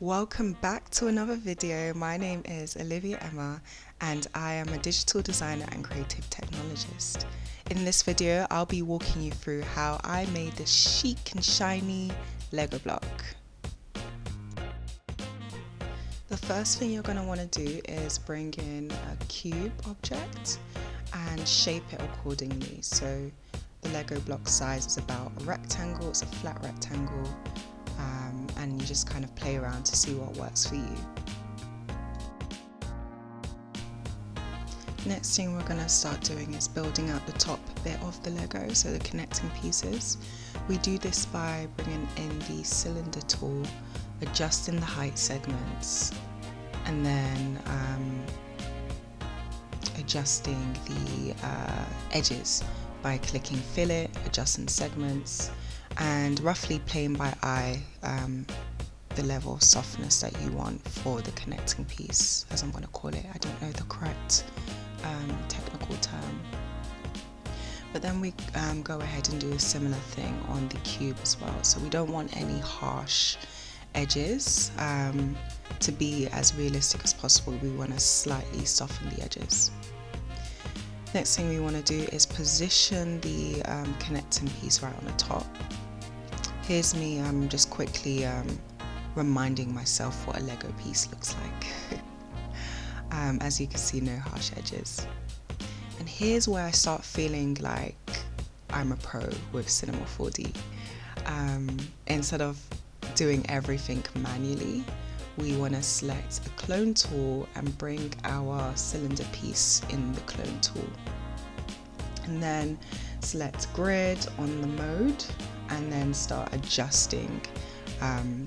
Welcome back to another video. My name is Olivia Emma and I am a digital designer and creative technologist. In this video, I'll be walking you through how I made this chic and shiny Lego block. The first thing you're going to want to do is bring in a cube object and shape it accordingly. So the Lego block size is about a rectangle, it's a flat rectangle. And you just kind of play around to see what works for you. Next thing we're going to start doing is building out the top bit of the Lego, so the connecting pieces. We do this by bringing in the cylinder tool, adjusting the height segments, and then adjusting the edges by clicking fillet, adjusting segments, and roughly playing by eye the level of softness that you want for the connecting piece, as I'm going to call it. I don't know the correct technical term. But then we go ahead and do a similar thing on the cube as well. So we don't want any harsh edges. To be as realistic as possible, we want to slightly soften the edges. Next thing we want to do is position the connecting piece right on the top. Here's me just quickly reminding myself what a Lego piece looks like. As you can see, no harsh edges. And here's where I start feeling like I'm a pro with Cinema 4D. Instead of doing everything manually, we want to select a clone tool and bring our cylinder piece in the clone tool. And then select grid on the mode and then start adjusting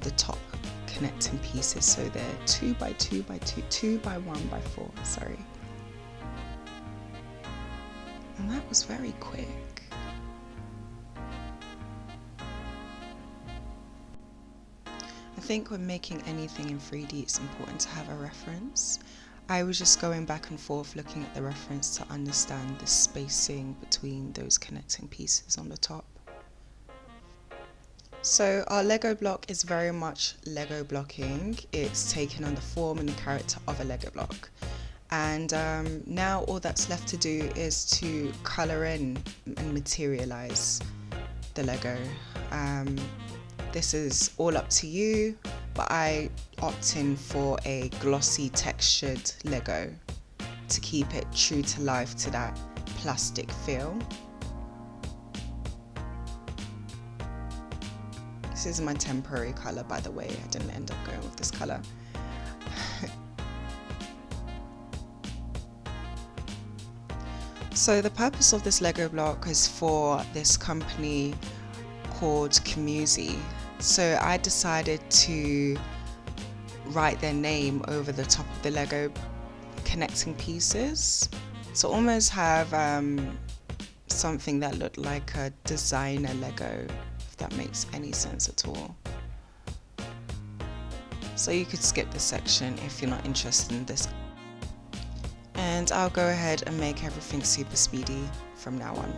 the top connecting pieces, so they're 2 by 2 by 2, 2 by 1 by 4, sorry. And that was very quick. I think when making anything in 3D, it's important to have a reference. I was just going back and forth looking at the reference to understand the spacing between those connecting pieces on the top. So our Lego block is very much Lego blocking. It's taken on the form and the character of a Lego block. And now all that's left to do is to colour in and materialise the Lego. This is all up to you, but I opt in for a glossy textured Lego to keep it true to life, to that plastic feel. This is my temporary colour, by the way. I didn't end up going with this colour. So the purpose of this Lego block is for this company called Commusi. So I decided to write their name over the top of the Lego connecting pieces. So almost have something that looked like a designer Lego, if that makes any sense at all. So you could skip this section if you're not interested in this. And I'll go ahead and make everything super speedy from now on.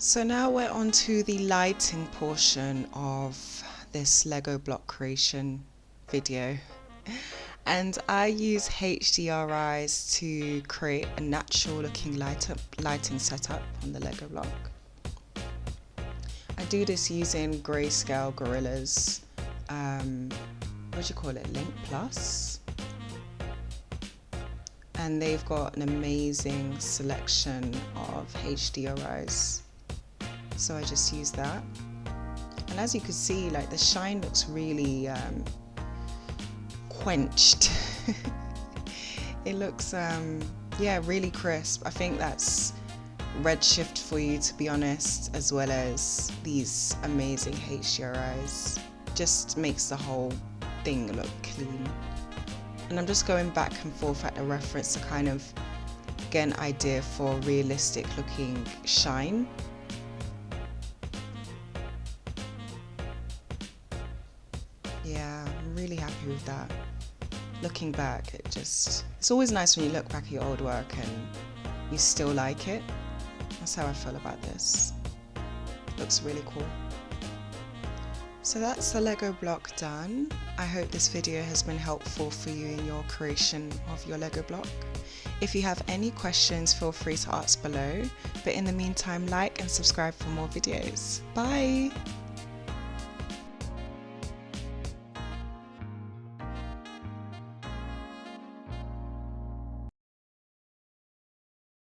So now we're on to the lighting portion of this Lego block creation video. And I use HDRIs to create a natural looking lighting setup on the Lego block. do this using Grayscale Gorilla's, what do you call it, Link Plus? And they've got an amazing selection of HDRIs. So I just use that. And as you can see, like the shine looks really quenched. It looks, yeah, really crisp. I think that's Redshift for you, to be honest, as well as these amazing HDRIs. Just makes the whole thing look clean. And I'm just going back and forth at the reference to kind of get an idea for realistic looking shine. Yeah, I'm really happy with that. Looking back, it's always nice when you look back at your old work and you still like it. That's how I feel about this. Looks really cool. So that's the Lego block done. I hope this video has been helpful for you in your creation of your Lego block. If you have any questions, feel free to ask below. But in the meantime, like and subscribe for more videos. Bye!